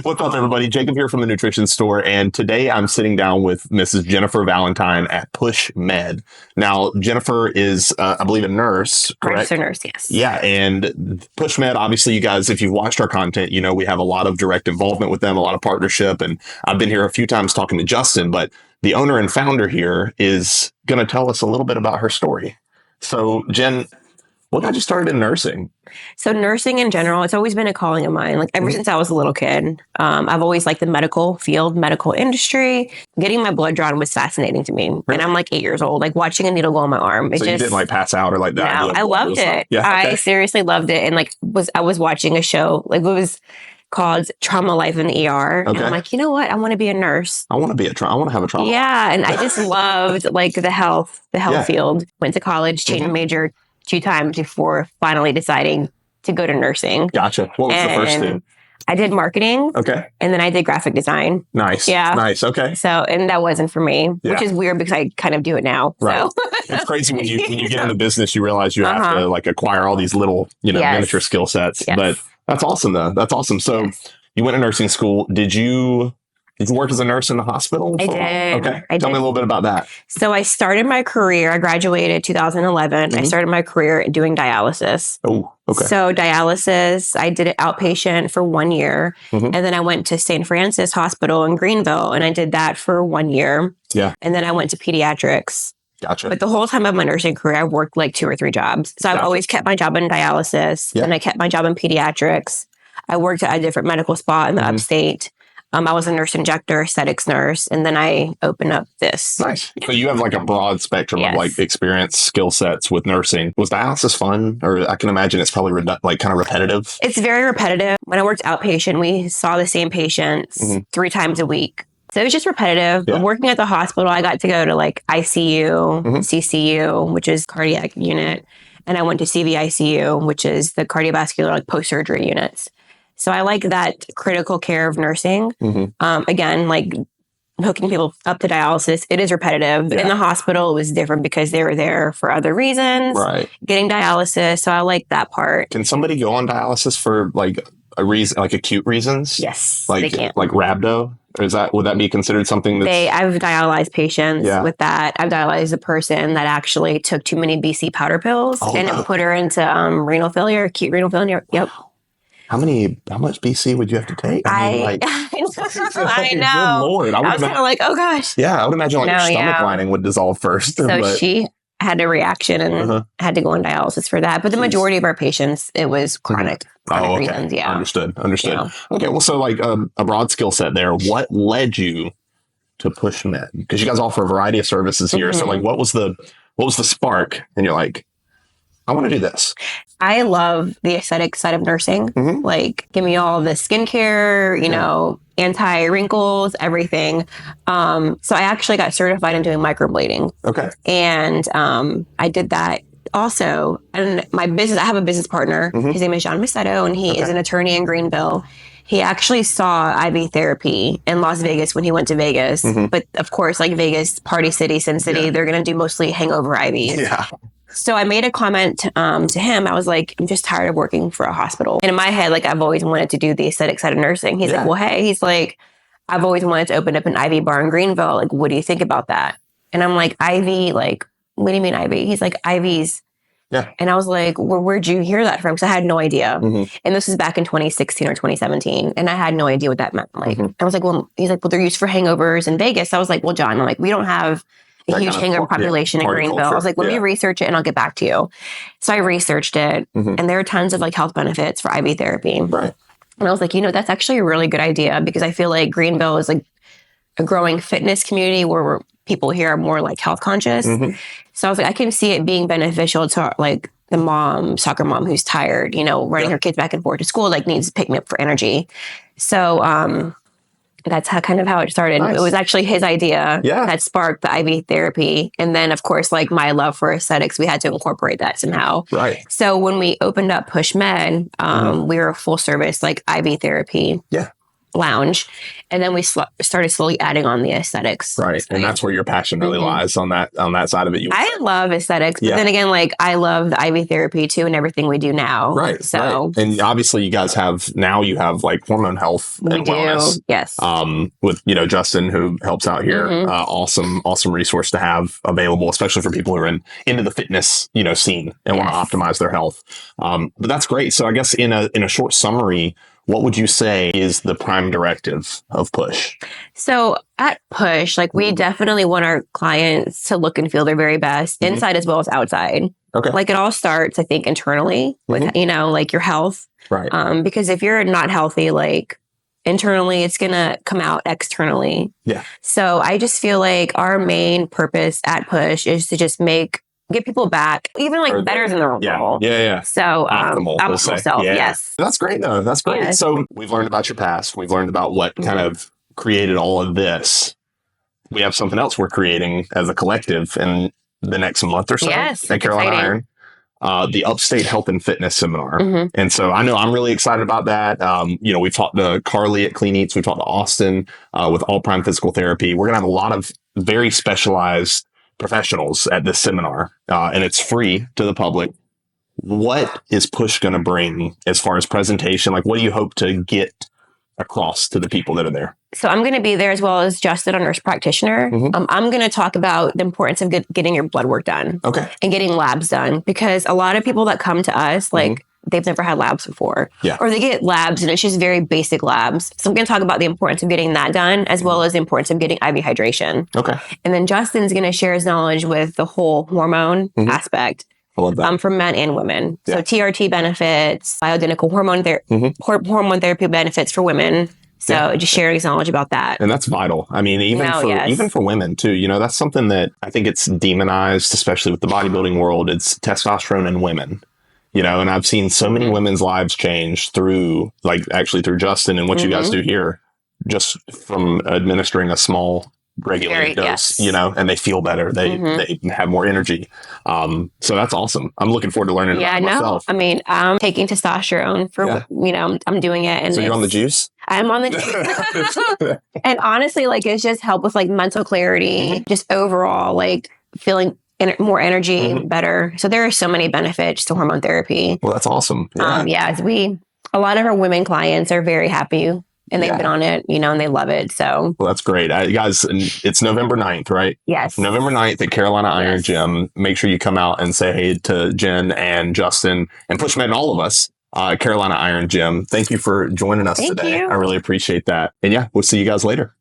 What's up, everybody? Jacob here from the Nutrition Store, and today I'm sitting down with Mrs. Jennifer Valentine at Push Med. Now, Jennifer is, I believe, a nurse, correct? Registered nurse, yes. Yeah, and Push Med, obviously, you guys, if you've watched our content, you know we have a lot of direct involvement with them, a lot of partnership, and I've been here a few times talking to Justin, but the owner and founder here is going to tell us a little bit about her story. So, Jen, what got you started in nursing? So nursing in general, it's always been a calling of mine. Like ever since I was a little kid, I've always liked the medical field, medical industry. Getting my blood drawn was fascinating to me. Really? And I'm like 8 years old, like watching a needle go on my arm. So you didn't like pass out or like that? No, I loved it. Yeah, okay. I seriously loved it. And like I was watching a show, like it was called Trauma Life in the ER. Okay. And I'm like, you know what? I want to be a nurse. I want to have a trauma. Yeah. And I just loved like the health field. Went to college, changed major 2 times before finally deciding to go to nursing. Gotcha. What was the first two? I did marketing. Okay. And then I did graphic design. Nice. Yeah. Nice. Okay. So, and that wasn't for me, which is weird because I kind of do it now. Right. So. It's crazy when you get into business, you realize you have to like acquire all these little, miniature skill sets. Yes. But that's awesome though. That's awesome. So you went to nursing school. Did you work as a nurse in the hospital? I did. Okay. I Tell me a little bit about that. So I started my career, I graduated 2011. I started my career doing dialysis. Oh, okay. So dialysis, I did it outpatient for 1 year. And then I went to St. Francis Hospital in Greenville and I did that for 1 year. Yeah. And then I went to pediatrics. Gotcha. But the whole time of my nursing career, I worked like 2 or 3 jobs. So I've always kept my job in dialysis. Yeah. And I kept my job in pediatrics. I worked at a different medical spa in the upstate. I was a nurse injector, aesthetics nurse, and then I opened up this. Nice. So you have like a broad spectrum of like experience, skill sets with nursing. Was dialysis fun? Or I can imagine it's probably kind of repetitive. It's very repetitive. When I worked outpatient, we saw the same patients 3 times a week. So it was just repetitive. Yeah. Working at the hospital, I got to go to like ICU, CCU, which is cardiac unit. And I went to CVICU, which is the cardiovascular like post-surgery units. So I like that critical care of nursing. Again, like hooking people up to dialysis, it is repetitive. Yeah. In the hospital, it was different because they were there for other reasons. Right. Getting dialysis. So I like that part. Can somebody go on dialysis for like a reason, like acute reasons? Yes, like, they can. Like rhabdo? Or would that be considered something that's... I've dialyzed patients with that. I've dialyzed a person that actually took too many BC powder pills and it put her into renal failure, acute renal failure. Yep. How much BC would you have to take? I know. Good Lord. I was kind of like, oh gosh. Yeah, I would imagine your stomach lining would dissolve first. So she had a reaction and had to go on dialysis for that. But the majority of our patients, it was chronic reasons. Yeah. Understood. Yeah. Okay. Well, so like a broad skill set there. What led you to Push Med? Because you guys offer a variety of services here. So like, what was the spark? And you're like, I want to do this. I love the aesthetic side of nursing. Like, give me all the skincare, anti-wrinkles, everything. So I actually got certified in doing microblading. Okay. And I did that also. And I have a business partner. His name is John Macedo, and he is an attorney in Greenville. He actually saw IV therapy in Las Vegas when he went to Vegas. But of course, like Vegas, party city, Sin City, they're going to do mostly hangover IVs. Yeah. So I made a comment to him. I was like, I'm just tired of working for a hospital. And in my head, like I've always wanted to do the aesthetic side of nursing. He's like, well, hey, he's like, I've always wanted to open up an IV bar in Greenville. Like, what do you think about that? And I'm like, IV, like, what do you mean IV? He's like, IVs. Yeah. And I was like, well, where'd you hear that from? Because I had no idea. And this was back in 2016 or 2017. And I had no idea what that meant. Like, I was like, well, he's like, well, they're used for hangovers in Vegas. I was like, well, John, I'm like, we don't have a huge hangover population in Greenville. I was like, let me research it and I'll get back to you. So I researched it and there are tons of like health benefits for IV therapy. Right. And I was like, that's actually a really good idea because I feel like Greenville is like a growing fitness community where people here are more like health conscious. So I was like, I can see it being beneficial to like the soccer mom who's tired, running her kids back and forth to school, like needs to pick me up for energy. So, that's how it started. Nice. It was actually his idea that sparked the IV therapy. And then, of course, like my love for aesthetics, we had to incorporate that somehow. Right. So when we opened up Push Med, we were a full service like IV therapy. Yeah. lounge. And then we started slowly adding on the aesthetics. Right. And that's where your passion really lies on that side of it. I love aesthetics, but then again, like I love the IV therapy too and everything we do now. Right. So, and obviously you guys have like hormone health and wellness. Yes. With, Justin who helps out here. Awesome resource to have available, especially for people who are into the fitness, scene and want to optimize their health. But that's great. So I guess in a short summary, what would you say is the prime directive of Push? So at Push, like we definitely want our clients to look and feel their very best inside as well as outside. Okay. Like it all starts, I think, internally with, like your health. Right. Because if you're not healthy, like internally, it's going to come out externally. Yeah. So I just feel like our main purpose at Push is to just get people back, even like better than the role. Yeah. So optimal self. Yeah. Yes. That's great though. That's great. Yes. So we've learned about your past. We've learned about what kind of created all of this. We have something else we're creating as a collective in the next month or so at Carolina Iron. The Upstate Health and Fitness Seminar. And so I know I'm really excited about that. We've talked to Carly at Clean Eats. We've talked to Austin with All Prime Physical Therapy. We're going to have a lot of very specialized professionals at this seminar, and it's free to the public. What is Push going to bring as far as presentation? Like, what do you hope to get across to the people that are there? So I'm going to be there as well as Justin, a nurse practitioner. I'm going to talk about the importance of getting your blood work done. Okay. And getting labs done, because a lot of people that come to us, like they've never had labs before. Yeah. Or they get labs and it's just very basic labs. So I'm going to talk about the importance of getting that done as well as the importance of getting IV hydration. Okay. And then Justin's going to share his knowledge with the whole hormone aspect. I love that. For men and women. Yeah. So TRT benefits, bioidentical hormone therapy benefits for women. So just sharing his knowledge about that. And that's vital. I mean, even for women too, that's something that I think it's demonized, especially with the bodybuilding world. It's testosterone in women, and I've seen so many women's lives change through Justin and what you guys do here, just from administering a small regulated dose, and they feel better. They have more energy. So that's awesome. I'm looking forward to learning about it myself. I mean, I'm taking testosterone for, I'm doing it. And so you're on the juice? I'm on the juice. And honestly, like, it's just helped with like mental clarity, just overall, like feeling more energy, better. So there are so many benefits to hormone therapy. Well, that's awesome. Yeah. A lot of our women clients are very happy and they've been on it, and they love it. So, well, that's great. Guys, it's November 9th, right? Yes. November 9th at Carolina Iron Gym. Make sure you come out and say hey to Jen and Justin and PushMed and all of us at Carolina Iron Gym. Thank you for joining us today. You. I really appreciate that. And we'll see you guys later.